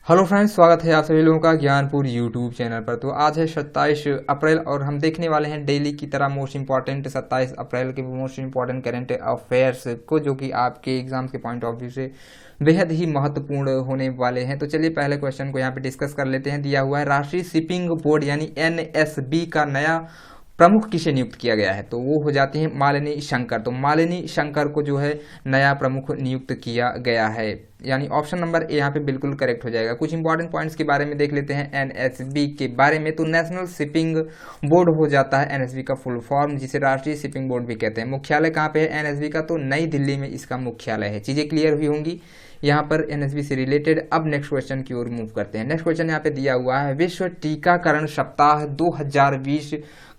Hello friends, स्वागत है आप सभी लोगों का ज्ञानपुर यूट्यूब चैनल पर। तो आज है 27 अप्रैल और हम देखने वाले हैं डेली की तरह मोस्ट इंपॉर्टेंट 27 अप्रैल के मोस्ट इंपॉर्टेंट करंट अफेयर्स को, जो कि आपके एग्जाम के पॉइंट ऑफ व्यू से बेहद ही महत्वपूर्ण होने वाले हैं। तो चलिए पहले क्वेश्चन को यहाँ पे डिस्कस कर लेते हैं। दिया हुआ है राष्ट्रीय शिपिंग बोर्ड यानी एनएसबी का नया प्रमुख किसे नियुक्त किया गया है, तो वो हो जाती है मालिनी शंकर। तो मालिनी शंकर को जो है नया प्रमुख नियुक्त किया गया है, यानी ऑप्शन नंबर ए यहाँ पे बिल्कुल करेक्ट हो जाएगा। कुछ इंपॉर्टेंट पॉइंट्स के बारे में देख लेते हैं एनएसबी के बारे में। तो नेशनल शिपिंग बोर्ड हो जाता है एनएसबी का फुल फॉर्म, जिसे राष्ट्रीय शिपिंग बोर्ड भी कहते हैं। मुख्यालय कहाँ पे है एनएसबी का, तो नई दिल्ली में इसका मुख्यालय है। चीजें क्लियर हुई होंगी यहाँ पर एनएसबी से रिलेटेड। अब नेक्स्ट क्वेश्चन की ओर मूव करते हैं। नेक्स्ट क्वेश्चन यहाँ पे दिया हुआ है विश्व टीकाकरण सप्ताह 2020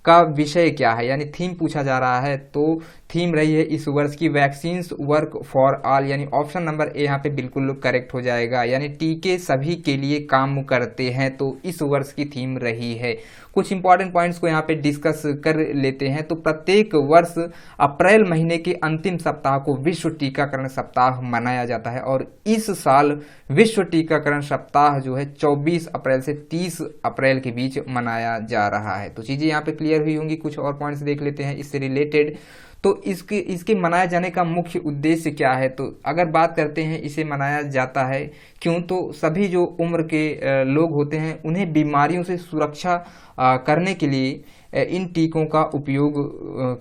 का विषय क्या है, यानी थीम पूछा जा रहा है। तो थीम रही है इस वर्ष की वैक्सीन्स वर्क फॉर ऑल, यानी ऑप्शन नंबर ए यहाँ पे बिल्कुल करेक्ट हो जाएगा, यानी टीके सभी के लिए काम करते हैं। तो इस वर्ष की थीम रही है। कुछ इंपॉर्टेंट पॉइंट्स को यहाँ पे डिस्कस कर लेते हैं। तो प्रत्येक वर्ष अप्रैल महीने के अंतिम सप्ताह को विश्व टीकाकरण सप्ताह मनाया जाता है और इस साल विश्व टीकाकरण सप्ताह जो है 24 अप्रैल से 30 अप्रैल के बीच मनाया जा रहा है। तो चीजें यहाँ पे क्लियर हुई होंगी। कुछ और पॉइंट्स देख लेते हैं इससे रिलेटेड। तो इसके मनाए जाने का मुख्य उद्देश्य क्या है, तो अगर बात करते हैं इसे मनाया जाता है क्यों, तो सभी जो उम्र के लोग होते हैं उन्हें बीमारियों से सुरक्षा करने के लिए इन टीकों का उपयोग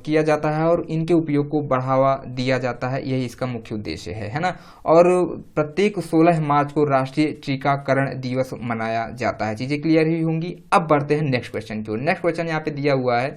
किया जाता है और इनके उपयोग को बढ़ावा दिया जाता है। यही इसका मुख्य उद्देश्य है ना। और प्रत्येक 16 मार्च को राष्ट्रीय टीकाकरण दिवस मनाया जाता है। चीजें क्लियर ही होंगी। अब बढ़ते हैं नेक्स्ट क्वेश्चन की ओर। नेक्स्ट क्वेश्चन यहाँ पे दिया हुआ है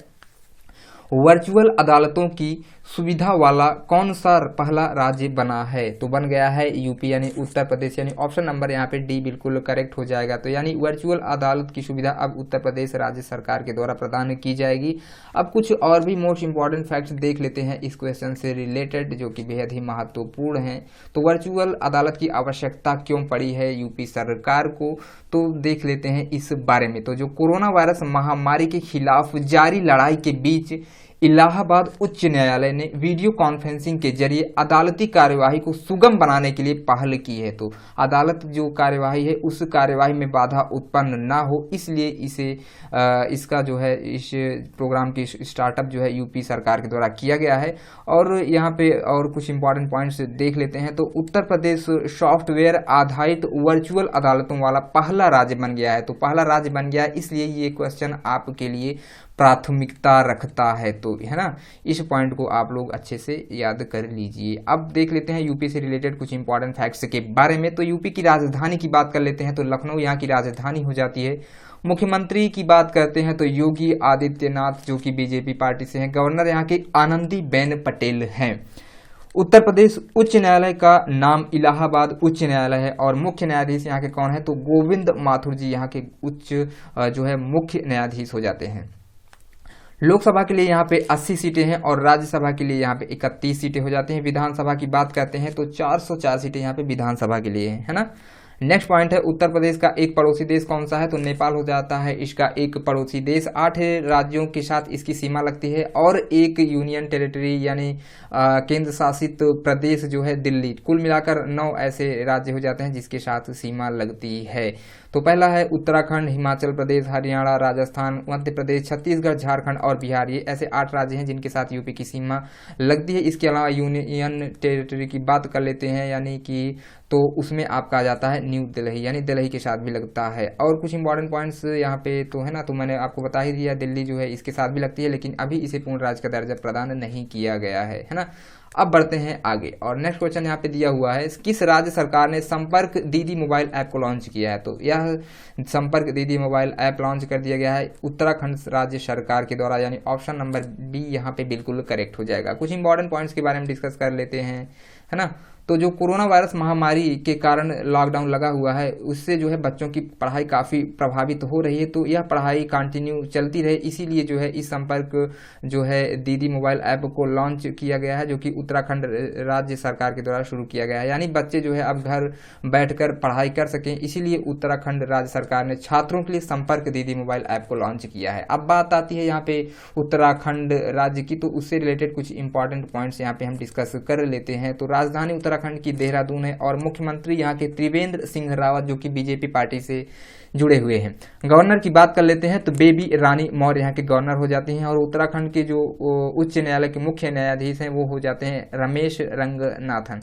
वर्चुअल अदालतों की सुविधा वाला कौन सा पहला राज्य बना है, तो बन गया है यूपी यानी उत्तर प्रदेश, यानी ऑप्शन नंबर यहाँ पे डी बिल्कुल करेक्ट हो जाएगा। तो यानी वर्चुअल अदालत की सुविधा अब उत्तर प्रदेश राज्य सरकार के द्वारा प्रदान की जाएगी। अब कुछ और भी मोस्ट इंपॉर्टेंट फैक्ट्स देख लेते हैं इस क्वेश्चन से रिलेटेड, जो कि बेहद ही महत्वपूर्ण है। तो वर्चुअल अदालत की आवश्यकता क्यों पड़ी है यूपी सरकार को, तो देख लेते हैं इस बारे में। तो जो कोरोना वायरस महामारी के खिलाफ जारी लड़ाई के बीच इलाहाबाद उच्च न्यायालय ने वीडियो कॉन्फ्रेंसिंग के जरिए अदालती कार्यवाही को सुगम बनाने के लिए पहल की है। तो अदालत जो कार्यवाही है उस कार्यवाही में बाधा उत्पन्न ना हो, इसलिए इसका जो है इस प्रोग्राम की स्टार्टअप जो है यूपी सरकार के द्वारा किया गया है। और यहाँ पे और कुछ इंपॉर्टेंट पॉइंट्स देख लेते हैं। तो उत्तर प्रदेश सॉफ्टवेयर आधारित वर्चुअल अदालतों वाला पहला राज्य बन गया है। तो पहला राज्य बन गया है, इसलिए ये क्वेश्चन आपके लिए प्राथमिकता रखता है। तो है ना, इस पॉइंट को आप लोग अच्छे से याद कर लीजिए। अब देख लेते हैं यूपी से रिलेटेड कुछ इंपॉर्टेंट फैक्ट्स के बारे में। तो यूपी की राजधानी की बात कर लेते हैं। तो लखनऊ यहाँ की राजधानी हो जाती है। मुख्यमंत्री की बात करते हैं तो योगी आदित्यनाथ, जो कि बीजेपी पार्टी से हैं। गवर्नर यहाँ के आनंदीबेन पटेल हैं। उत्तर प्रदेश उच्च न्यायालय का नाम इलाहाबाद उच्च न्यायालय है और मुख्य न्यायाधीश यहाँ के कौन है, तो गोविंद माथुर जी यहाँ के उच्च जो है मुख्य न्यायाधीश हो जाते हैं। लोकसभा के लिए यहाँ पे 80 सीटें हैं और राज्यसभा के लिए यहाँ पे 31 सीटें हो जाती हैं। विधानसभा की बात करते हैं तो 404 सीटें यहाँ पे विधानसभा के लिए है ना। नेक्स्ट पॉइंट है उत्तर प्रदेश का एक पड़ोसी देश कौन सा है, तो नेपाल हो जाता है इसका एक पड़ोसी देश। 8 राज्यों के साथ इसकी सीमा लगती है और एक यूनियन टेरिटरी यानी केंद्र शासित प्रदेश जो है दिल्ली। कुल मिलाकर 9 ऐसे राज्य हो जाते हैं जिसके साथ सीमा लगती है। तो पहला है उत्तराखंड, हिमाचल प्रदेश, हरियाणा, राजस्थान, मध्य प्रदेश, छत्तीसगढ़, झारखंड और बिहार। ये ऐसे 8 राज्य हैं जिनके साथ यूपी की सीमा लगती है। इसके अलावा यूनियन टेरिटरी की बात कर लेते हैं, यानी कि तो उसमें आपका आ जाता है न्यू दिल्ली, यानी दिल्ली के साथ भी लगता है। और कुछ इंपॉर्टेंट पॉइंट्स यहाँ पे तो है ना, तो मैंने आपको बता ही दिया, दिल्ली जो है इसके साथ भी लगती है, लेकिन अभी इसे पूर्ण राज्य का दर्जा प्रदान नहीं किया गया है ना। अब बढ़ते हैं आगे और नेक्स्ट क्वेश्चन यहाँ पे दिया हुआ है किस राज्य सरकार ने संपर्क दीदी मोबाइल ऐप को लॉन्च किया है, तो यह संपर्क दीदी मोबाइल ऐप लॉन्च कर दिया गया है उत्तराखंड राज्य सरकार के द्वारा, यानी ऑप्शन नंबर डी यहाँ पे बिल्कुल करेक्ट हो जाएगा। कुछ इंपॉर्टेंट पॉइंट्स के बारे में डिस्कस कर लेते हैं है ना। तो जो कोरोना वायरस महामारी के कारण लॉकडाउन लगा हुआ है उससे जो है बच्चों की पढ़ाई काफ़ी प्रभावित हो रही है। तो यह पढ़ाई कंटिन्यू चलती रहे, इसीलिए जो है इस संपर्क जो है दीदी मोबाइल ऐप को लॉन्च किया गया है, जो कि उत्तराखंड राज्य सरकार के द्वारा शुरू किया गया है। यानी बच्चे जो है अब घर बैठकर पढ़ाई कर सकें, इसीलिए उत्तराखंड राज्य सरकार ने छात्रों के लिए संपर्क दीदी मोबाइल ऐप को लॉन्च किया है। अब बात आती है यहाँ पे उत्तराखंड राज्य की, तो उससे रिलेटेड कुछ इंपॉर्टेंट पॉइंट्स यहाँ पे हम डिस्कस कर लेते हैं। तो राजधानी उत्तराखंड उत्तराखंड की देहरादून है और मुख्यमंत्री यहाँ के त्रिवेंद्र सिंह रावत जो कि बीजेपी पार्टी से जुड़े हुए हैं। गवर्नर की बात कर लेते हैं तो बेबी रानी मौर्य यहाँ के गवर्नर हो जाती हैं और उत्तराखंड के जो उच्च न्यायालय के मुख्य न्यायाधीश हैं वो हो जाते हैं रमेश रंगनाथन।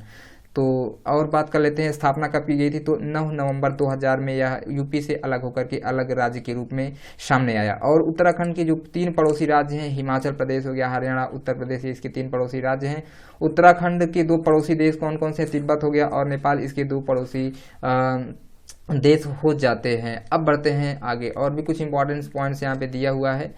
तो और बात कर लेते हैं स्थापना कब की गई थी, तो 9 नवंबर 2000 में यह यूपी से अलग होकर के अलग राज्य के रूप में सामने आया। और उत्तराखंड के जो 3 पड़ोसी राज्य हैं, हिमाचल प्रदेश हो गया, हरियाणा, उत्तर प्रदेश, ये इसके 3 पड़ोसी राज्य हैं। उत्तराखंड के 2 पड़ोसी देश कौन कौन से, तिब्बत हो गया और नेपाल, इसके 2 पड़ोसी देश हो जाते हैं। अब बढ़ते हैं आगे, और भी कुछ इंपॉर्टेंट पॉइंट्स यहाँ पे दिया हुआ है,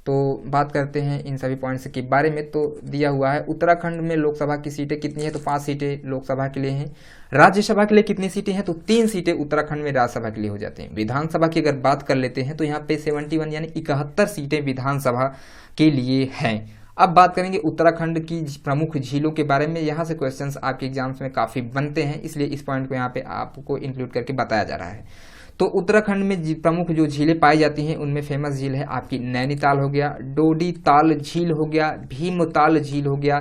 तो बात करते हैं इन सभी पॉइंट्स के बारे में। तो दिया हुआ है उत्तराखंड में लोकसभा की सीटें कितनी है, तो 5 सीटें लोकसभा के लिए हैं। राज्यसभा के लिए कितनी सीटें हैं, तो 3 सीटें उत्तराखंड में राज्यसभा के लिए हो जाती हैं। विधानसभा की अगर बात कर लेते हैं तो यहाँ पे 71 यानी 71 सीटें विधानसभा के लिए हैं। अब बात करेंगे उत्तराखंड की प्रमुख झीलों के बारे में। यहाँ से क्वेश्चंस आपके एग्जाम्स में काफ़ी बनते हैं, इसलिए इस पॉइंट को यहाँ पे आपको इंक्लूड करके बताया जा रहा है। तो उत्तराखंड में प्रमुख जो झीलें पाई जाती हैं उनमें फेमस झील है आपकी नैनीताल हो गया, डोडी ताल झील हो गया, भीमताल झील हो गया,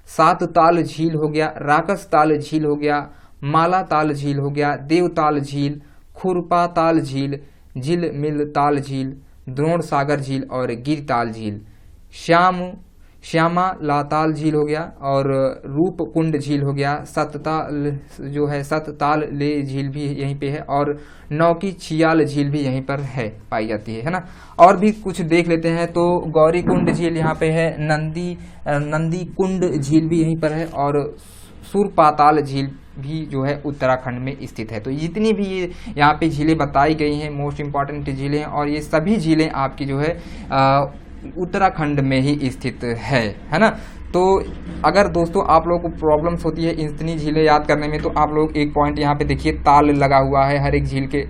सात ताल झील हो गया, राकस ताल झील हो गया, माला ताल झील हो गया, देवताल झील, खुरपा ताल झील, झिलमिल ताल झील, द्रोण सागर झील और गिरताल झील, श्यामा लाताल झील हो गया और रूपकुंड झील हो गया, सतताल जो है सतताल ले झील भी यहीं पे है और नौकी छियाल झील भी यहीं पर है, पाई जाती है ना। और भी कुछ देख लेते हैं तो गौरी कुंड झील यहाँ पे है, नंदी कुंड झील भी यहीं पर है और सुरपाताल झील भी जो है उत्तराखंड में स्थित है। तो जितनी भी ये यहाँ पे झीलें बताई गई हैं मोस्ट इम्पॉर्टेंट झीलें हैं, और ये सभी झीलें आपकी जो है उत्तराखंड में ही स्थित है ना। तो अगर दोस्तों आप लोगों को प्रॉब्लम्स होती है इतनी झीलें याद करने में, तो आप लोग एक पॉइंट यहाँ पे देखिए, ताल लगा हुआ है हर एक झील के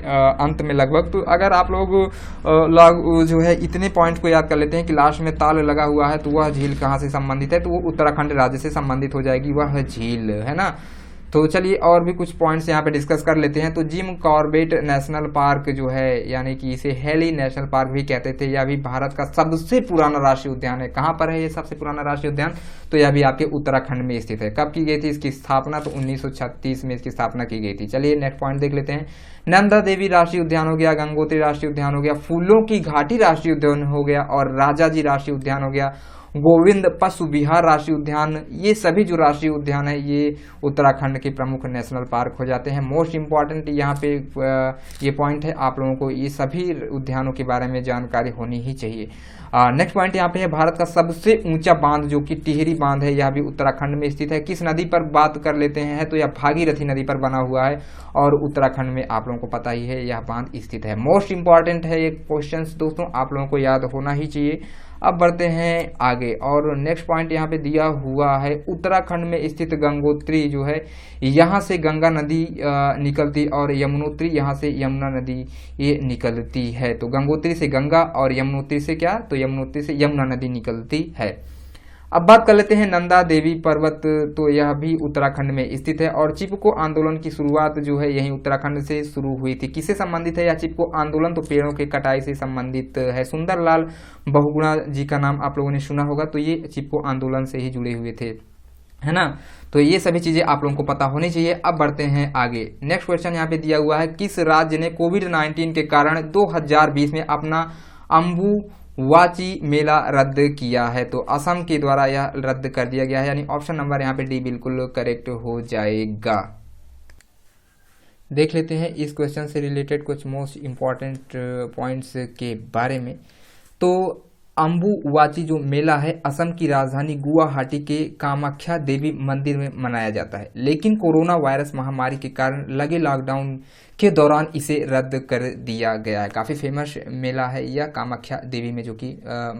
अंत में लगभग। तो अगर आप लोग जो है इतने पॉइंट को याद कर लेते हैं कि लास्ट में ताल लगा हुआ है, तो वह झील कहाँ से संबंधित है, तो वो उत्तराखंड राज्य से संबंधित हो जाएगी वह झील, है ना। तो चलिए और भी कुछ पॉइंट्स यहाँ पे डिस्कस कर लेते हैं। तो जिम कॉर्बेट नेशनल पार्क जो है, यानी कि इसे हेली नेशनल पार्क भी कहते थे, यह भी भारत का सबसे पुराना राष्ट्रीय उद्यान है। कहाँ पर है ये सबसे पुराना राष्ट्रीय उद्यान, तो यह भी आपके उत्तराखंड में स्थित है। कब की गई थी इसकी स्थापना, तो 1936 में इसकी स्थापना की गई थी। चलिए नेक्स्ट पॉइंट देख लेते हैं। नंदा देवी राष्ट्रीय उद्यान हो गया, गंगोत्री राष्ट्रीय उद्यान हो गया, फूलों की घाटी राष्ट्रीय उद्यान हो गया और राजाजी राष्ट्रीय उद्यान हो गया, गोविंद पशु विहार राष्ट्रीय उद्यान, ये सभी जो राष्ट्रीय उद्यान है ये उत्तराखंड के प्रमुख नेशनल पार्क हो जाते हैं। मोस्ट इम्पॉर्टेंट यहाँ पे ये पॉइंट है, आप लोगों को ये सभी उद्यानों के बारे में जानकारी होनी ही चाहिए। नेक्स्ट पॉइंट यहाँ पे है भारत का सबसे ऊंचा बांध जो कि टिहरी बांध है, यह भी उत्तराखंड में स्थित है। किस नदी पर बात कर लेते हैं, तो यह भागीरथी नदी पर बना हुआ है और उत्तराखंड में आप लोगों को पता ही है यह बांध स्थित है। मोस्ट इम्पॉर्टेंट है ये क्वेश्चन दोस्तों, आप लोगों को याद होना ही चाहिए। अब बढ़ते हैं आगे, और नेक्स्ट पॉइंट यहाँ पे दिया हुआ है उत्तराखंड में स्थित गंगोत्री जो है, यहाँ से गंगा नदी निकलती और यमुनोत्री यहाँ से यमुना नदी ये निकलती है। तो गंगोत्री से गंगा और यमुनोत्री से क्या, तो यमुनोत्री से यमुना नदी निकलती है। अब बात कर लेते हैं नंदा देवी पर्वत, तो यह भी उत्तराखंड में स्थित है और चिपको आंदोलन की शुरुआत जो है यही उत्तराखंड से शुरू हुई थी। किससे संबंधित है यह चिपको आंदोलन, तो पेड़ों के कटाई से संबंधित है। सुंदरलाल बहुगुणा जी का नाम आप लोगों ने सुना होगा, तो ये चिपको आंदोलन से ही जुड़े हुए थे, है ना। तो ये सभी चीजें आप लोगों को पता होनी चाहिए। अब बढ़ते हैं आगे। नेक्स्ट क्वेश्चन यहाँ पे दिया हुआ है, किस राज्य ने कोविड-19 के कारण 2020 में अपना अम्बुवाची मेला रद्द किया है, तो असम के द्वारा यह रद्द कर दिया गया है, यानी ऑप्शन नंबर यहाँ पे डी बिल्कुल करेक्ट हो जाएगा। देख लेते हैं इस क्वेश्चन से रिलेटेड कुछ मोस्ट इम्पॉर्टेंट पॉइंट्स के बारे में। तो अम्बुवाची जो मेला है असम की राजधानी गुवाहाटी के कामाख्या देवी मंदिर में मनाया जाता है, लेकिन कोरोना वायरस महामारी के कारण लगे लॉकडाउन के दौरान इसे रद्द कर दिया गया है। काफ़ी फेमस मेला है यह कामाख्या देवी में, जो कि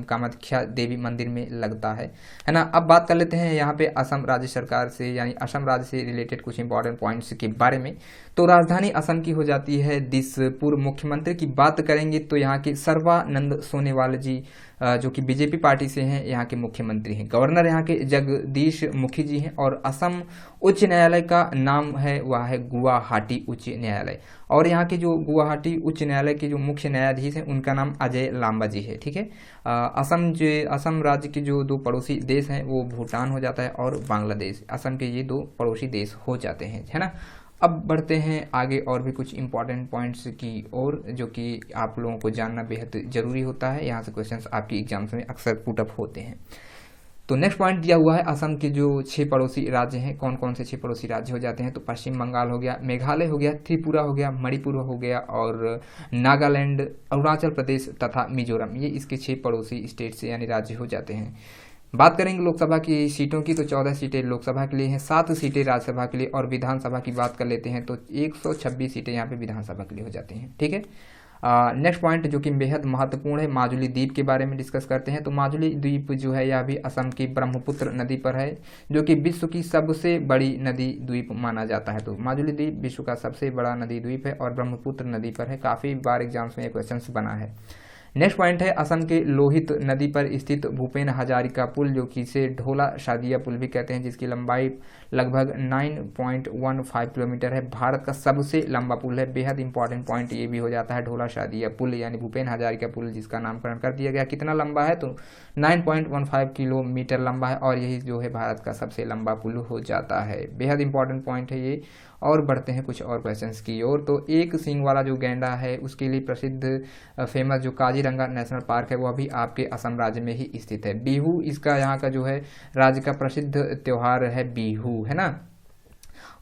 कामाख्या देवी मंदिर में लगता है ना। अब बात कर लेते हैं यहाँ पे असम राज्य सरकार से, यानी असम राज्य से रिलेटेड कुछ इंपॉर्टेंट पॉइंट्स के बारे में। तो राजधानी असम की हो जाती है दिसपुर। मुख्यमंत्री की बात करेंगे तो यहाँ के सर्बानंद सोनोवाल जी जो कि बीजेपी पार्टी से हैं, यहाँ के मुख्यमंत्री हैं। गवर्नर यहाँ के जगदीश मुखी जी हैं और असम उच्च न्यायालय का नाम है वह है गुवाहाटी उच्च न्यायालय। और यहाँ के जो गुवाहाटी उच्च न्यायालय के जो मुख्य न्यायाधीश हैं उनका नाम अजय लांबा जी है। ठीक है, असम राज्य के जो दो पड़ोसी देश हैं वो भूटान हो जाता है और बांग्लादेश, असम के ये दो पड़ोसी देश हो जाते हैं, है ना। अब बढ़ते हैं आगे और भी कुछ इंपॉर्टेंट पॉइंट्स की ओर जो कि आप लोगों को जानना बेहद जरूरी होता है। यहाँ से क्वेश्चंस आपकी एग्जाम्स में अक्सर पुटअप होते हैं। तो नेक्स्ट पॉइंट दिया हुआ है असम के जो 6 पड़ोसी राज्य हैं, कौन कौन से 6 पड़ोसी राज्य हो जाते हैं। तो पश्चिम बंगाल हो गया, मेघालय हो गया, त्रिपुरा हो गया, मणिपुर हो गया और नागालैंड, अरुणाचल प्रदेश तथा मिजोरम, ये इसके 6 पड़ोसी स्टेट से यानी राज्य हो जाते हैं। बात करेंगे लोकसभा की सीटों की तो 14 सीटें लोकसभा के लिए हैं, 7 सीटें राज्यसभा के लिए और विधानसभा की बात कर लेते हैं तो 126 सीटें यहाँ पे विधानसभा के लिए हो जाती हैं। ठीक है, नेक्स्ट पॉइंट जो कि बेहद महत्वपूर्ण है, माजुली द्वीप के बारे में डिस्कस करते हैं। तो माजुली द्वीप जो है यह भी असम की ब्रह्मपुत्र नदी पर है जो कि विश्व की सबसे बड़ी नदी द्वीप माना जाता है। तो माजुली द्वीप विश्व का सबसे बड़ा नदी द्वीप है और ब्रह्मपुत्र नदी पर है। काफ़ी बार एग्जाम्स में ये क्वेश्चन बना है। नेक्स्ट पॉइंट है असम के लोहित नदी पर स्थित भूपेन हजारिका पुल जो कि इसे ढोला शादिया पुल भी कहते हैं, जिसकी लंबाई लगभग 9.15 किलोमीटर है। भारत का सबसे लंबा पुल है। बेहद इंपॉर्टेंट पॉइंट ये भी हो जाता है, ढोला शादिया पुल यानी भूपेन हजारिका पुल जिसका नामकरण कर दिया गया। कितना लंबा है तो 9.15 किलोमीटर लंबा है और यही जो है भारत का सबसे लंबा पुल हो जाता है। बेहद इंपॉर्टेंट पॉइंट है ये। और बढ़ते हैं कुछ और क्वेश्चंस की ओर। तो एक सींग वाला जो गैंडा है उसके लिए प्रसिद्ध फेमस जो काजीरंगा नेशनल पार्क है वो अभी आपके असम राज्य में ही स्थित है। बिहू इसका यहाँ का जो है राज्य का प्रसिद्ध त्योहार है, बिहू, है ना।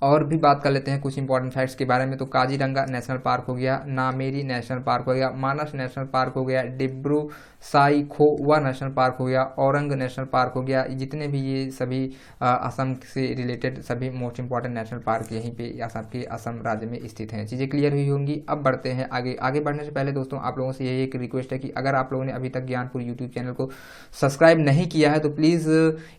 और भी बात कर लेते हैं कुछ इंपॉर्टेंट फैक्ट्स के बारे में। तो काजीरंगा नेशनल पार्क हो गया, नामेरी नेशनल पार्क हो गया, मानस नेशनल पार्क हो गया, डिब्रू साईखोवा नेशनल पार्क हो गया, औरंग नेशनल पार्क हो गया। जितने भी ये सभी असम से रिलेटेड सभी मोस्ट इंपॉर्टेंट नेशनल पार्क यहीं पे असम राज्य में स्थित हैं। चीज़ें क्लियर हुई होंगी। अब बढ़ते हैं आगे। आगे बढ़ने से पहले दोस्तों आप लोगों से यही एक रिक्वेस्ट है कि अगर आप लोगों ने अभी तक ज्ञानपुर यूट्यूब चैनल को सब्सक्राइब नहीं किया है तो प्लीज़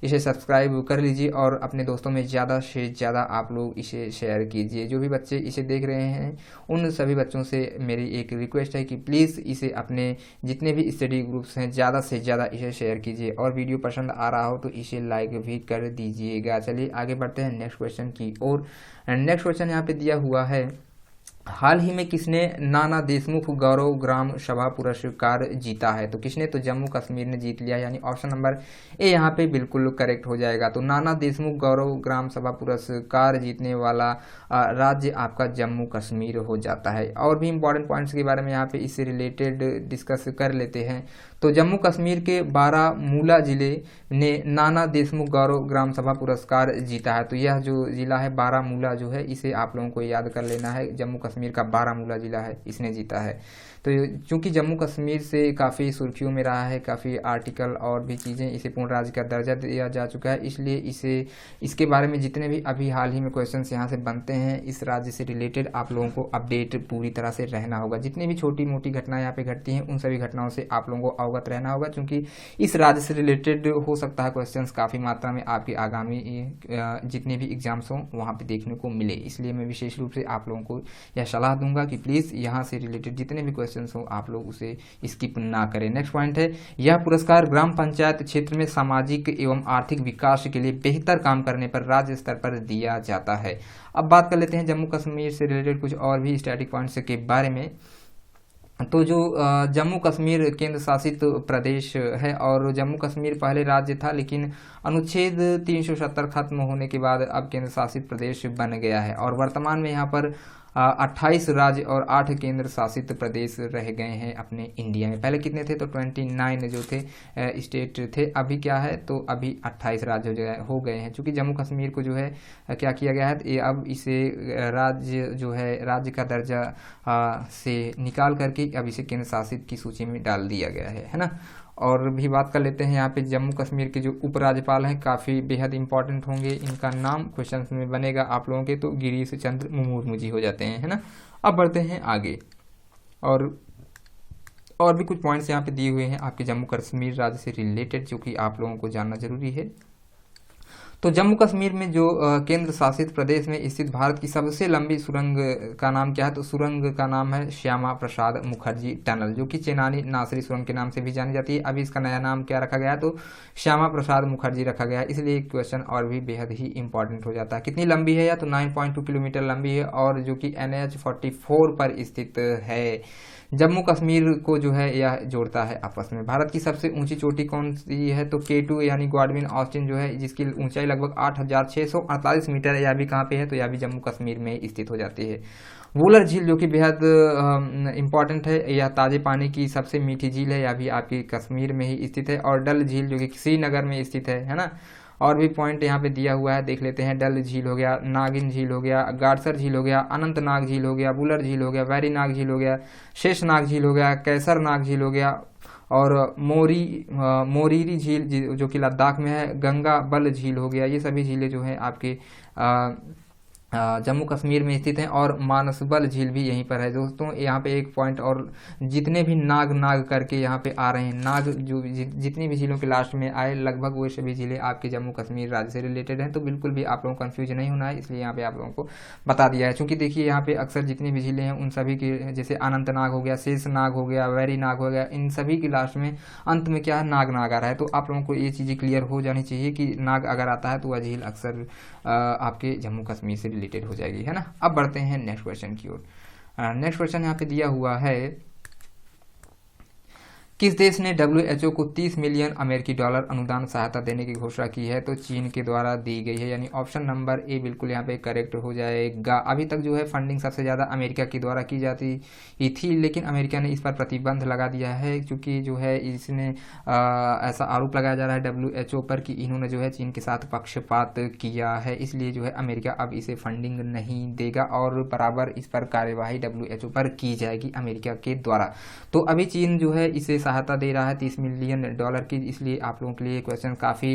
इसे सब्सक्राइब कर लीजिए और अपने दोस्तों में ज़्यादा से ज़्यादा आप लोग इसे शेयर कीजिए। जो भी बच्चे इसे देख रहे हैं उन सभी बच्चों से मेरी एक रिक्वेस्ट है कि प्लीज़ इसे अपने जितने भी स्टडी ग्रुप्स हैं ज़्यादा से ज़्यादा इसे शेयर कीजिए और वीडियो पसंद आ रहा हो तो इसे लाइक भी कर दीजिएगा। चलिए आगे बढ़ते हैं नेक्स्ट क्वेश्चन की ओर। नेक्स्ट क्वेश्चन यहाँ पे दिया हुआ है, हाल ही में किसने नाना देशमुख गौरव ग्राम सभा पुरस्कार जीता है। तो किसने, तो जम्मू कश्मीर ने जीत लिया, यानी ऑप्शन नंबर ए यहाँ पे बिल्कुल करेक्ट हो जाएगा। तो नाना देशमुख गौरव ग्राम सभा पुरस्कार जीतने वाला राज्य आपका जम्मू कश्मीर हो जाता है। और भी इंपॉर्टेंट पॉइंट्स के बारे में यहाँ पे इससे रिलेटेड डिस्कस कर लेते हैं। तो जम्मू कश्मीर के बारामूला जिले ने नाना देशमुख गौरव ग्राम सभा पुरस्कार जीता है। तो यह जो जिला है बारामूला जो है इसे आप लोगों को याद कर लेना है, जम्मू कश्मीर का बारामूला जिला है, इसने जीता है। तो चूंकि जम्मू कश्मीर से काफ़ी सुर्खियों में रहा है, काफ़ी आर्टिकल और भी चीज़ें, इसे पूर्ण राज्य का दर्जा दिया जा चुका है, इसलिए इसके बारे में जितने भी अभी हाल ही में क्वेश्चंस यहाँ से बनते हैं इस राज्य से रिलेटेड आप लोगों को अपडेट पूरी तरह से रहना होगा। जितनी भी छोटी मोटी घटनाएं यहाँ पे घटती हैं उन सभी घटनाओं से आप लोगों को अवगत रहना होगा, क्योंकि इस राज्य से रिलेटेड हो सकता है क्वेश्चंस काफ़ी मात्रा में आपके आगामी जितने भी एग्जाम्स हों वहाँ पे देखने को मिले। इसलिए मैं विशेष रूप से आप लोगों को यह सलाह दूंगा कि प्लीज़ यहाँ से रिलेटेड जितने भी क्वेश्चंस हो आप लोग उसे स्किप ना करें। नेक्स्ट पॉइंट है, यह पुरस्कार ग्राम पंचायत क्षेत्र में सामाजिक एवं आर्थिक विकास के लिए बेहतर काम करने पर राज्य स्तर पर दिया जाता है। अब बात कर लेते हैं जम्मू कश्मीर से रिलेटेड कुछ और भी स्टैटिक पॉइंट्स के बारे में। तो जो जम्मू कश्मीर केंद्र शासित प्रदेश है और जम्मू कश्मीर पहले राज्य था, लेकिन अनुच्छेद 370 खत्म होने के बाद अब केंद्र शासित प्रदेश बन गया है और वर्तमान में यहाँ पर 28 राज्य और 8 केंद्र शासित प्रदेश रह गए हैं अपने इंडिया में। पहले कितने थे, तो 29 जो थे स्टेट थे, अभी क्या है तो अभी 28 राज्य हो गए हैं। चूँकि जम्मू कश्मीर को जो है क्या किया गया है, अब इसे राज्य जो है राज्य का दर्जा से निकाल करके अब इसे केंद्र शासित की सूची में डाल दिया गया है ना। और भी बात कर लेते हैं यहाँ पे जम्मू कश्मीर के जो उपराज्यपाल हैं काफ़ी बेहद इंपॉर्टेंट होंगे, इनका नाम क्वेश्चन में बनेगा आप लोगों के, तो गिरीश चंद्र मुर्मू जी हो जाते हैं, है ना। अब बढ़ते हैं आगे और भी कुछ पॉइंट्स यहाँ पे दिए हुए हैं आपके जम्मू कश्मीर राज्य से रिलेटेड जो कि आप लोगों को जानना जरूरी है। तो जम्मू कश्मीर में जो केंद्र शासित प्रदेश में स्थित भारत की सबसे लंबी सुरंग का नाम क्या है? तो सुरंग का नाम है श्यामा प्रसाद मुखर्जी टनल, जो कि चेनानी नासरी सुरंग के नाम से भी जानी जाती है। अभी इसका नया नाम क्या रखा गया है? तो श्यामा प्रसाद मुखर्जी रखा गया है। इसलिए क्वेश्चन और भी बेहद ही इंपॉर्टेंट हो जाता है। कितनी लंबी है? या तो 9.2 किलोमीटर लंबी है और जो कि NH 44 पर स्थित है। जम्मू कश्मीर को जो है यह जोड़ता है आपस में। भारत की सबसे ऊंची चोटी कौन सी है? तो K2 यानी गॉडविन ऑस्टिन जो है, जिसकी ऊंचाई लगभग 8,648 मीटर है। यह भी कहाँ पे है? तो यह भी जम्मू कश्मीर में स्थित हो जाती है। वुलर झील जो कि बेहद इंपॉर्टेंट है, यह ताजे पानी की सबसे मीठी झील है। यह भी आपकी कश्मीर में ही स्थित है। और डल झील जो कि श्रीनगर में स्थित है ना। और भी पॉइंट यहाँ पे दिया हुआ है, देख लेते हैं। डल झील हो गया, नागिन झील हो गया, गाडसर झील हो गया, अनंतनाग झील हो गया, बुलर झील हो गया, वैरीनाग झील हो गया, शेषनाग झील हो गया, कैसरनाग झील हो गया और मोरीरी झील जो कि लद्दाख में है, गंगा बल झील हो गया। ये सभी झीलें जो हैं आपके जम्मू कश्मीर में स्थित हैं। और मानसबल झील भी यहीं पर है दोस्तों। यहाँ पे एक पॉइंट और, जितने भी नाग करके यहाँ पे आ रहे हैं, नाग जो जितनी भी झीलों के लास्ट में आए, लगभग वो सभी झीलें आपके जम्मू कश्मीर राज्य से रिलेटेड हैं। तो बिल्कुल भी आप लोगों को कन्फ्यूज नहीं होना है, इसलिए यहाँ पे आप लोगों को बता दिया है। चूँकि देखिए यहाँ पे अक्सर जितनी भी झीलें हैं उन सभी के, जैसे अनंतनाग हो गया, शेषनाग हो गया, वैरीनाग हो गया, इन सभी की लास्ट में अंत में क्या है? नाग आ रहा है। तो आप लोगों को ये चीज़ें क्लियर हो जानी चाहिए कि नाग अगर आता है तो वह झील अक्सर आपके जम्मू कश्मीर से रिलेटेड हो जाएगी, है ना। अब बढ़ते हैं नेक्स्ट क्वेश्चन की ओर। नेक्स्ट क्वेश्चन यहाँ पे दिया हुआ है, किस देश ने WHO को 30 मिलियन अमेरिकी डॉलर अनुदान सहायता देने की घोषणा की है? तो चीन के द्वारा दी गई है, यानी ऑप्शन नंबर ए बिल्कुल यहाँ पे करेक्ट हो जाएगा। अभी तक जो है फंडिंग सबसे ज़्यादा अमेरिका के द्वारा की जाती थी, लेकिन अमेरिका ने इस पर प्रतिबंध लगा दिया है, क्योंकि जो है इसने ऐसा आरोप लगाया जा रहा है WHO पर कि इन्होंने जो है चीन के साथ पक्षपात किया है। इसलिए जो है अमेरिका अब इसे फंडिंग नहीं देगा और बराबर इस पर कार्यवाही WHO पर की जाएगी अमेरिका के द्वारा। तो अभी चीन जो है इसे सहायता दे रहा है 30 मिलियन डॉलर की, इसलिए आप लोगों के लिए क्वेश्चन काफ़ी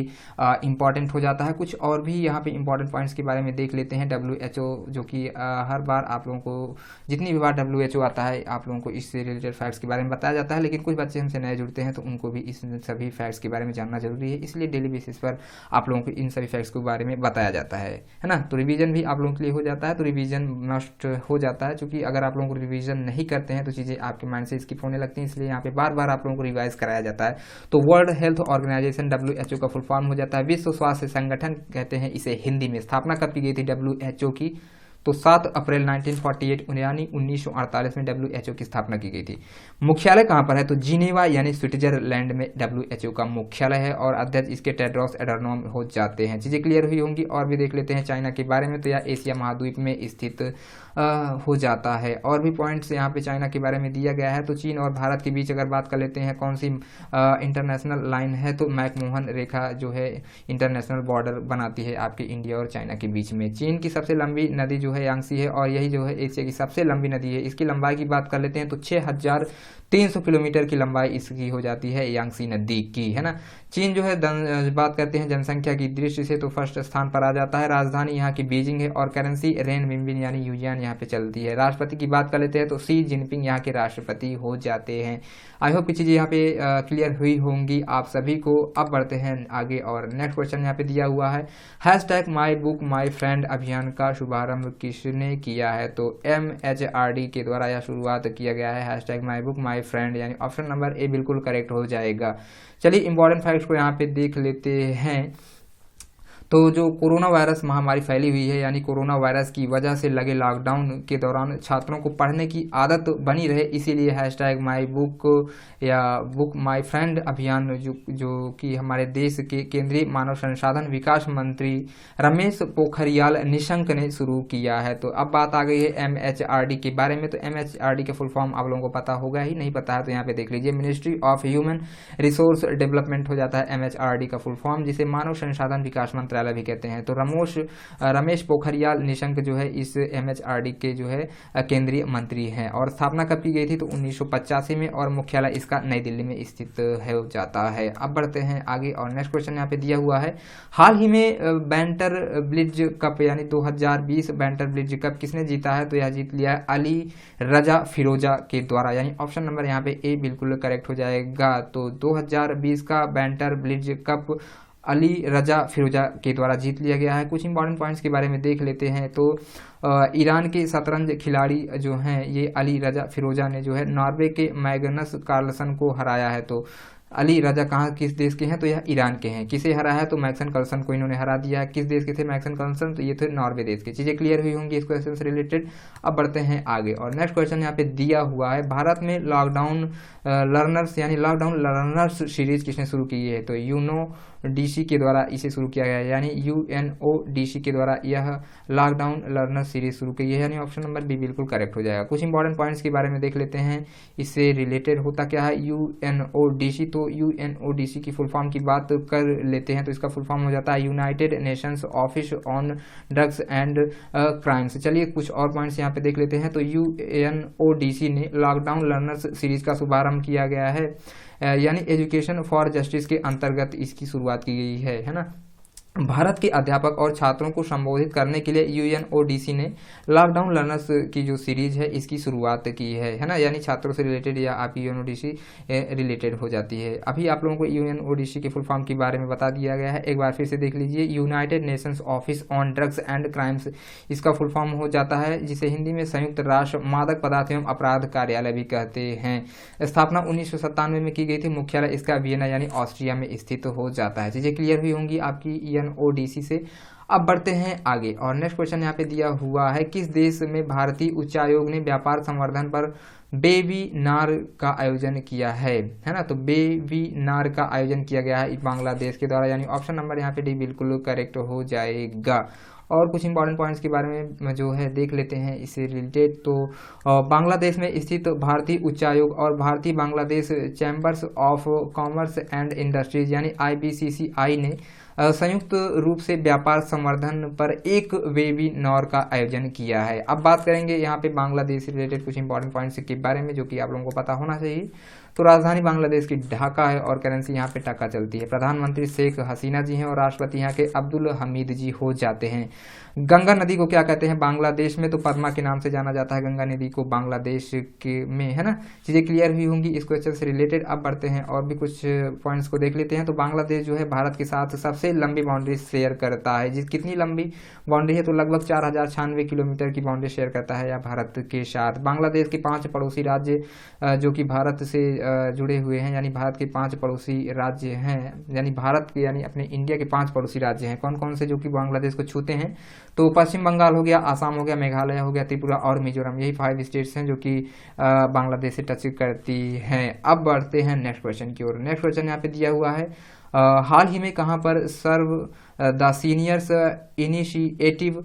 इंपॉर्टेंट हो जाता है। कुछ और भी यहाँ पे इंपॉर्टेंट पॉइंट्स के बारे में देख लेते हैं। WHO जो कि हर बार आप लोगों को, जितनी भी बार WHO आता है, आप लोगों को इससे रिलेटेड फैक्ट्स के बारे में बताया जाता है, लेकिन कुछ बच्चे हमसे नए जुड़ते हैं तो उनको भी इस सभी फैक्ट्स के बारे में जानना जरूरी है। इसलिए डेली बेसिस पर आप लोगों को इन सभी फैक्ट्स के बारे में बताया जाता है ना। तो रिवीजन भी आप लोगों के लिए हो जाता है, तो रिवीजन मस्ट हो जाता है, क्योंकि अगर आप लोगों को रिवीजन नहीं करते हैं तो चीज़ें आपके माइंड से स्किप होने लगती हैं। इसलिए यहाँ पे बार बार आप लोगों को रिवाइज कराया जाता है। तो वर्ल्ड हेल्थ ऑर्गेनाइजेशन WHO का फुल फॉर्म हो जाता है विश्व स्वास्थ्य संगठन कहते हैं इसे हिंदी में। स्थापना कब की गई थी WHO की? तो 7 अप्रैल 1948 यानी 1948 में WHO की स्थापना की गई थी। मुख्यालय कहाँ पर है? तो जिनेवा यानी स्विट्जरलैंड में WHO का मुख्यालय है और अध्यक्ष इसके टेड्रोस एडहानोम हो जाते हैं। चीज़ें क्लियर हुई होंगी। और भी देख लेते हैं चाइना के बारे में, तो यह एशिया महाद्वीप में स्थित हो जाता है। और भी पॉइंट्स यहाँ पे चाइना के बारे में दिया गया है। तो चीन और भारत के बीच अगर बात कर लेते हैं कौन सी इंटरनेशनल लाइन है, तो मैकमोहन रेखा जो है इंटरनेशनल बॉर्डर बनाती है आपके इंडिया और चाइना के बीच में। चीन की सबसे लंबी नदी जो है यांगसी है और यही जो है एशिया की सबसे लंबी नदी है। इसकी लंबाई की बात कर लेते हैं तो 6300 किलोमीटर की लंबाई इसकी हो जाती है यांगसी नदी की, है ना। चीन जो है बात करते हैं जनसंख्या की दृष्टि से तो फर्स्ट स्थान पर आ जाता है। राजधानी यहाँ की बीजिंग है और करेंसी रेनमिनबिन यानी युआन यहाँ पे चलती है। राष्ट्रपति की बात कर लेते हैं तो शी जिनपिंग यहाँ के राष्ट्रपति हो जाते हैं। आई होप ये चीज़ें यहाँ पे क्लियर हुई होंगी आप सभी को। अब बढ़ते हैं आगे और नेक्स्ट क्वेश्चन यहाँ पे दिया हुआ है, #MyBookMyFriend अभियान का शुभारंभ किसने किया है? तो MHRD के द्वारा यह शुरुआत किया गया है #MyBookMyFriend, यानी ऑप्शन नंबर ए बिल्कुल करेक्ट हो जाएगा। चलिए इंपॉर्टेंट फैक्ट्स को यहाँ पे देख लेते हैं। तो जो कोरोना वायरस महामारी फैली हुई है, यानी कोरोना वायरस की वजह से लगे लॉकडाउन के दौरान छात्रों को पढ़ने की आदत बनी रहे, इसीलिए #MyBook या BookMyFriend अभियान जो कि हमारे देश के केंद्रीय मानव संसाधन विकास मंत्री रमेश पोखरियाल निशंक ने शुरू किया है। तो अब बात आ गई है MHRD के बारे में। तो MHRD का फुल फॉर्म आप लोगों को पता होगा ही, नहीं पता है तो यहाँ पे देख लीजिए, ministry of human resource development हो जाता है MHRD का फुल फॉर्म, जिसे मानव संसाधन विकास मंत्रालय भी कहते हैं। तो रमेश पोखरियाल निशंक जो है इस MHRD के जो है केंद्रीय मंत्री हैं। और स्थापना कब की गई थी? तो 1985 में और मुख्यालय इसका नई दिल्ली में स्थित हो जाता है। अब बढ़ते हैं आगे और नेक्स्ट क्वेश्चन यहाँ पे दिया हुआ है, हाल ही में बैंटर ब्लिट्ज कप यानी 2020 बैंटर ब्लिट्ज कप किसने जीता है? तो यह जीत लिया है अली रजा फिरोजा के द्वारा, यानी ऑप्शन नंबर यहाँ पे ए बिल्कुल करेक्ट हो जाएगा। तो 2020 का बैंटर ब्लिट्ज कप अली रजा फिरोजा के द्वारा जीत लिया गया है। कुछ इंपॉर्टेंट पॉइंट्स के बारे में देख लेते हैं तो ईरान के शतरंज खिलाड़ी जो हैं ये अली रजा फिरोजा ने जो है नॉर्वे के मैग्नस कार्लसन को हराया है। तो अली रजा कहाँ किस देश के हैं, तो यह ईरान के हैं। किसे हराया है, तो मैग्नस कार्लसन को इन्होंने हरा दिया है। किस देश के थे मैग्नस कार्लसन, तो ये थे नॉर्वे देश के। चीजें क्लियर हुई होंगी इस क्वेश्चन से रिलेटेड। अब बढ़ते हैं आगे और नेक्स्ट क्वेश्चन यहाँ पे दिया हुआ है, भारत में लॉकडाउन लर्नर्स यानी लॉकडाउन लर्नर्स सीरीज किसने शुरू की है, तो यूएनओडीसी के द्वारा इसे शुरू किया गया है, यानी यूएनओडीसी के द्वारा यह लॉकडाउन लर्नर्स सीरीज शुरू की है, यानी ऑप्शन नंबर बी बिल्कुल करेक्ट हो जाएगा। कुछ इंपॉर्टेंट पॉइंट्स के बारे में देख लेते हैं, इससे रिलेटेड होता क्या है यूएनओडीसी। तो यूएनओडीसी की फुल फॉर्म की बात कर लेते हैं तो इसका फुल फॉर्म हो जाता है United Nations office on drugs and crimes. चलिए कुछ और पॉइंट्स यहाँ पे देख लेते हैं। तो यूएनओडीसी ने लॉकडाउन लर्नर्स सीरीज का शुभारंभ किया गया है, यानी एजुकेशन फॉर जस्टिस के अंतर्गत इसकी शुरुआत की गई है ना। भारत के अध्यापक और छात्रों को संबोधित करने के लिए यूएनओडीसी ने लॉकडाउन लर्नर्स की जो सीरीज है इसकी शुरुआत की है ना, यानी छात्रों से रिलेटेड या आपकी यूएनओडीसी रिलेटेड हो जाती है। अभी आप लोगों को यूएनओडीसी के फुल फॉर्म के बारे में बता दिया गया है, एक बार फिर से देख लीजिए। United Nations office on drugs and crimes इसका फुल फॉर्म हो जाता है, जिसे हिंदी में संयुक्त राष्ट्र मादक पदार्थ एवं अपराध कार्यालय भी कहते हैं। स्थापना 1997 में की गई थी, मुख्यालय इसका वियना यानी ऑस्ट्रिया में स्थित हो जाता है। चीजें क्लियर हुई होंगी आपकी यूएनओडीसी से। अब बढ़ते हैं आगे और नेक्स्ट क्वेश्चन यहाँ पे दिया हुआ है, किस देश में भारतीय उच्चायोग ने व्यापार संवर्धन पर वेबिनार का आयोजन किया है ना, तो वेबिनार का आयोजन किया गया है बांग्लादेश के द्वारा, यानी ऑप्शन नंबर यहाँ पे डी बिल्कुल करेक्ट हो जाएगा। और कुछ इंपॉर्टेंट पॉइंट्स के बारे में जो है देख लेते हैं इससे रिलेटेड। तो बांग्लादेश में स्थित भारतीय उच्चायोग और भारतीय Bangladesh chambers of commerce and industries यानी IBCCI ने संयुक्त रूप से व्यापार संवर्धन पर एक वेबिनार का आयोजन किया है। अब बात करेंगे यहाँ पे बांग्लादेश से रिलेटेड कुछ इंपॉर्टेंट पॉइंट्स के बारे में जो कि आप लोगों को पता होना चाहिए। तो राजधानी बांग्लादेश की ढाका है और करेंसी यहाँ पे टका चलती है। प्रधानमंत्री शेख हसीना जी हैं और राष्ट्रपति यहाँ के अब्दुल हमीद जी हो जाते हैं। गंगा नदी को क्या कहते हैं बांग्लादेश में, तो पद्मा के नाम से जाना जाता है गंगा नदी को बांग्लादेश के में, है ना। चीजें क्लियर हुई होंगी इस क्वेश्चन से रिलेटेड। अब बढ़ते हैं और भी कुछ पॉइंट्स को देख लेते हैं। तो बांग्लादेश जो है भारत के साथ सबसे लंबी बाउंड्री शेयर करता है। जिस कितनी लंबी बाउंड्री है, तो लगभग 4096 किलोमीटर की बाउंड्री शेयर करता है या भारत के साथ। बांग्लादेश के 5 पड़ोसी राज्य जो कि भारत से जुड़े हुए हैं, यानी भारत के 5 पड़ोसी राज्य हैं, यानी भारत के यानी अपने इंडिया के 5 पड़ोसी राज्य हैं। कौन कौन से जो कि बांग्लादेश को छूते हैं, तो पश्चिम बंगाल हो गया, आसाम हो गया, मेघालय हो गया, त्रिपुरा और मिजोरम। यही 5 स्टेट्स हैं जो कि बांग्लादेश से टच करती हैं। अब बढ़ते हैं नेक्स्ट क्वेश्चन की ओर। नेक्स्ट क्वेश्चन यहाँ पे दिया हुआ है, हाल ही में कहाँ पर serve the seniors initiative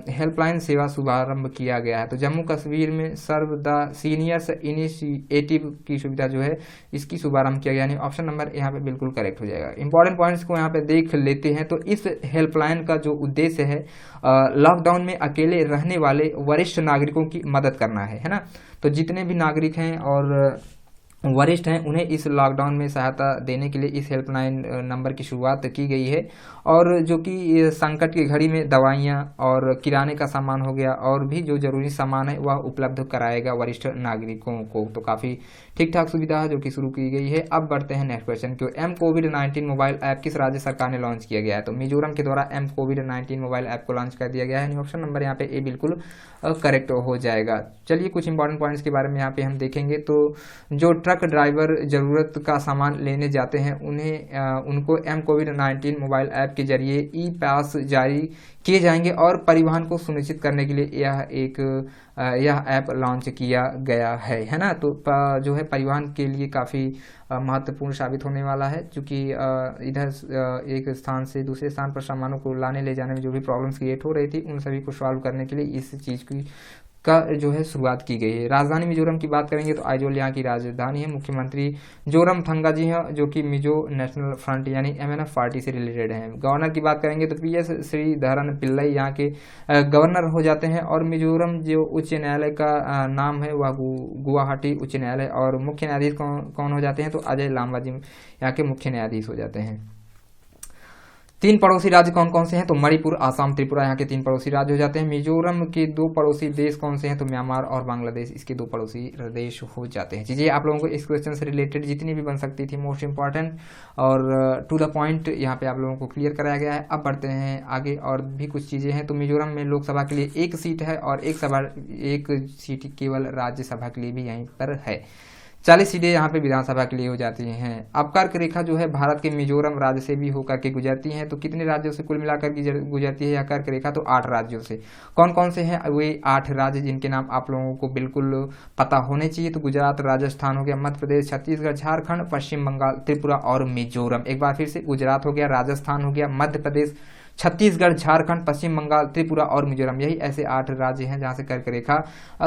helpline सेवा शुभारंभ किया गया है। तो जम्मू कश्मीर में सर्व द सीनियर्स इनिशिएटिव की सुविधा जो है इसकी शुभारंभ किया गया, यानी ऑप्शन नंबर यहाँ पे बिल्कुल करेक्ट हो जाएगा। इंपॉर्टेंट पॉइंट्स को यहाँ पे देख लेते हैं। तो इस हेल्पलाइन का जो उद्देश्य है लॉकडाउन में अकेले रहने वाले वरिष्ठ नागरिकों की मदद करना है ना। तो जितने भी नागरिक हैं और वरिष्ठ हैं उन्हें इस लॉकडाउन में सहायता देने के लिए इस हेल्पलाइन नंबर की शुरुआत की गई है। और जो कि संकट की घड़ी में दवाइयाँ और किराने का सामान हो गया और भी जो जरूरी सामान है वह उपलब्ध कराएगा वरिष्ठ नागरिकों को। तो काफ़ी ठीक ठाक सुविधा है जो कि शुरू की गई है। अब बढ़ते हैं नेक्स्ट क्वेश्चन की। M-COVID-19 मोबाइल ऐप किस राज्य सरकार ने लॉन्च किया गया है, तो मिजोरम के द्वारा M-COVID-19 मोबाइल ऐप को लॉन्च कर दिया गया है। ऑप्शन नंबर यहाँ पे ए बिल्कुल करेक्ट हो जाएगा। चलिए कुछ इंपॉर्टेंट पॉइंट्स के बारे में यहाँ पे हम देखेंगे। तो जो ट्रक ड्राइवर जरूरत का सामान लेने जाते हैं उनको M-COVID-19 मोबाइल ऐप के जरिए ई-पास जारी किए जाएंगे और परिवहन को सुनिश्चित करने के लिए यह ऐप लॉन्च किया गया है ना। तो जो है परिवहन के लिए काफ़ी महत्वपूर्ण साबित होने वाला है, क्योंकि इधर एक स्थान से दूसरे स्थान पर सामानों को लाने ले जाने में जो भी प्रॉब्लम्स क्रिएट हो रही थी उन सभी को सॉल्व करने के लिए इस चीज़ का जो है शुरुआत की गई है। राजधानी मिजोरम की बात करेंगे तो आइजोल यहाँ की राजधानी है। मुख्यमंत्री जोरमथंगा जी हैं जो कि मिजो नेशनल फ्रंट यानी MNF पार्टी से रिलेटेड हैं। गवर्नर की बात करेंगे तो PS श्रीधरन पिल्लई यहाँ के गवर्नर हो जाते हैं। और मिजोरम जो उच्च न्यायालय का नाम है वह गुवाहाटी उच्च न्यायालय। और मुख्य न्यायाधीश कौन हो जाते हैं, तो अजय लामबा जी यहाँ के मुख्य न्यायाधीश हो जाते हैं। तीन पड़ोसी राज्य कौन कौन से हैं? तो मणिपुर, आसाम, त्रिपुरा यहाँ के तीन पड़ोसी राज्य हो जाते हैं। मिजोरम के दो पड़ोसी देश कौन से हैं? तो म्यांमार और बांग्लादेश इसके दो पड़ोसी देश हो जाते हैं। चीजें आप लोगों को इस क्वेश्चन से रिलेटेड जितनी भी बन सकती थी मोस्ट इंपॉर्टेंट और टू द पॉइंट यहाँ पे आप लोगों को क्लियर कराया गया है। अब बढ़ते हैं आगे और भी कुछ चीजें हैं। तो मिजोरम में लोकसभा के लिए एक सीट है और एक सीट केवल राज्यसभा के लिए भी यहीं पर है। 40 सीटें यहाँ पे विधानसभा के लिए हो जाती हैं। अब कर्क रेखा जो है भारत के मिजोरम राज्य से भी होकर के गुजरती है। तो कितने राज्यों से कुल मिलाकर गुजरती है यह कर्क रेखा? तो 8 राज्यों से। कौन कौन से हैं? वे 8 राज्य जिनके नाम आप लोगों को बिल्कुल पता होने चाहिए। तो गुजरात, राजस्थान हो गया, मध्य प्रदेश, छत्तीसगढ़, झारखंड, पश्चिम बंगाल, त्रिपुरा और मिजोरम। एक बार फिर से, गुजरात हो गया, राजस्थान हो गया, मध्य प्रदेश, छत्तीसगढ़, झारखंड, पश्चिम बंगाल, त्रिपुरा और मिजोरम। यही ऐसे 8 राज्य हैं जहां से कर्क रेखा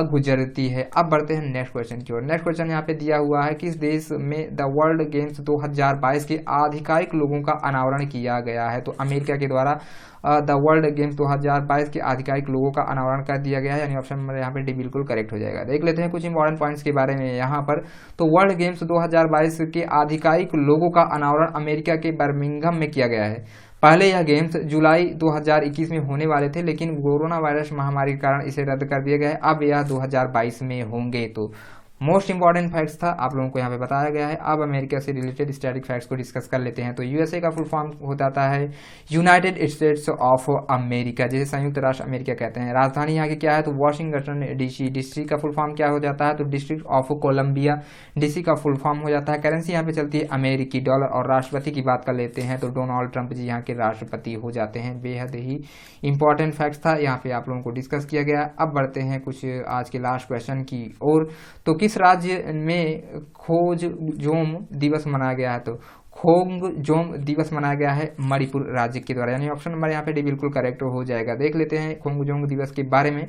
गुजरती है। अब बढ़ते हैं नेक्स्ट क्वेश्चन की ओर। नेक्स्ट क्वेश्चन यहाँ पे दिया हुआ है, किस देश में द वर्ल्ड गेम्स 2022 के आधिकारिक लोगों का अनावरण किया गया है? तो अमेरिका के द्वारा द वर्ल्ड गेम्स 2022 के आधिकारिक लोगों का अनावरण कर दिया गया है, यानी ऑप्शन नंबर यहाँ पे डी बिल्कुल करेक्ट हो जाएगा। देख लेते हैं कुछ इंपॉर्टेंट पॉइंट्स के बारे में यहाँ पर। तो वर्ल्ड गेम्स 2022 के आधिकारिक लोगों का अनावरण अमेरिका के बर्मिंघम में किया गया है। पहले यह गेम्स जुलाई 2021 में होने वाले थे, लेकिन कोरोना वायरस महामारी के कारण इसे रद्द कर दिया गया है। अब यह 2022 में होंगे। तो मोस्ट इंपॉर्टेंट फैक्ट्स था, आप लोगों को यहाँ पे बताया गया है। अब अमेरिका से रिलेटेड स्टैटिक फैक्ट्स को डिस्कस कर लेते हैं। तो यूएसए का फुल फॉर्म हो जाता है यूनाइटेड स्टेट्स ऑफ अमेरिका, जिसे संयुक्त राष्ट्र अमेरिका कहते हैं। राजधानी यहाँ की क्या है? तो वाशिंगटन डीसी। डिस्ट्रिक्ट का फुल फॉर्म क्या हो जाता है? तो डिस्ट्रिक्ट ऑफ कोलंबिया डीसी का फुल फॉर्म हो जाता है। करेंसी यहाँ पे चलती है अमेरिकी डॉलर। और राष्ट्रपति की बात कर लेते हैं तो डोनाल्ड ट्रंप जी यहाँ के राष्ट्रपति हो जाते हैं। बेहद ही इंपॉर्टेंट फैक्ट्स था, यहाँ पे आप लोगों को डिस्कस किया गया। अब बढ़ते हैं कुछ आज के लास्ट क्वेश्चन की ओर। तो किस राज्य में खोंगजोम दिवस मनाया गया है? तो खोंगजोम दिवस मनाया गया है मणिपुर राज्य के द्वारा, यानी ऑप्शन नंबर यहाँ पे डी बिल्कुल करेक्ट हो जाएगा। देख लेते हैं खोंगजोम दिवस के बारे में।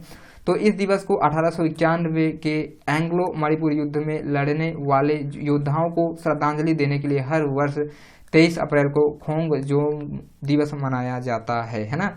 तो इस दिवस को 1891 के एंग्लो मणिपुर युद्ध में लड़ने वाले योद्धाओं को श्रद्धांजलि देने के लिए हर वर्ष 23 अप्रैल को खोंगजोम दिवस मनाया जाता है ना।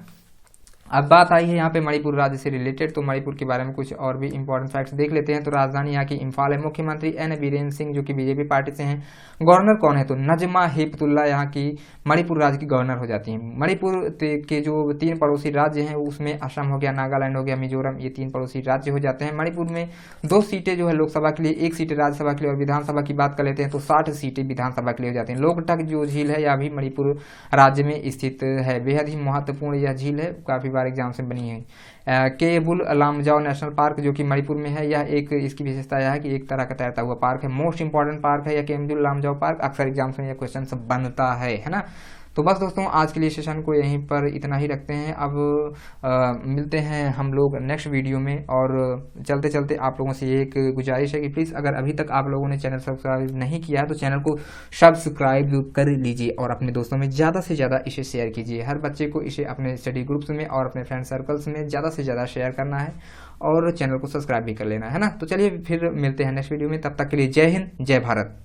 अब बात आई है यहाँ पे मणिपुर राज्य से रिलेटेड। तो मणिपुर के बारे में कुछ और भी इंपॉर्टेंट फैक्ट्स देख लेते हैं। तो राजधानी यहाँ की इम्फाल है। मुख्यमंत्री एन बीरेन सिंह जो कि बीजेपी पार्टी से हैं। गवर्नर कौन है? तो नजमा हेपतुल्ला यहाँ की मणिपुर राज्य की गवर्नर हो जाती हैं। मणिपुर के जो 3 पड़ोसी राज्य हैं उसमें असम हो गया, नागालैंड हो गया, मिजोरम, ये 3 पड़ोसी राज्य हो जाते हैं। मणिपुर में 2 सीटें जो है लोकसभा के लिए, 1 सीट राज्यसभा के लिए। और विधानसभा की बात कर लेते हैं तो 60 सीटें विधानसभा के लिए हो जाती हैं। लोकटक जो झील है यह भी मणिपुर राज्य में स्थित है। बेहद ही महत्वपूर्ण यह झील है, काफी बार एग्जाम से बनी है। केबुल लामजाओ नेशनल पार्क जो कि मणिपुर में है, यह एक इसकी विशेषता यह है कि एक तरह का तैरता हुआ पार्क है। मोस्ट इंपॉर्टेंट पार्क है यह केबुल लामजाओ पार्क। अक्सर एग्जाम्स में यह क्वेश्चन बनता है ना। तो बस दोस्तों आज के लिए सेशन को यहीं पर इतना ही रखते हैं। अब मिलते हैं हम लोग नेक्स्ट वीडियो में। और चलते चलते आप लोगों से एक गुजारिश है कि प्लीज़ अगर अभी तक आप लोगों ने चैनल सब्सक्राइब नहीं किया है तो चैनल को सब्सक्राइब कर लीजिए और अपने दोस्तों में ज़्यादा से ज़्यादा इसे शेयर कीजिए। हर बच्चे को इसे अपने स्टडी ग्रुप्स में और अपने फ्रेंड सर्कल्स में ज़्यादा से ज़्यादा शेयर करना है और चैनल को सब्सक्राइब भी कर लेना है ना। तो चलिए फिर मिलते हैं नेक्स्ट वीडियो में, तब तक के लिए जय हिंद, जय भारत।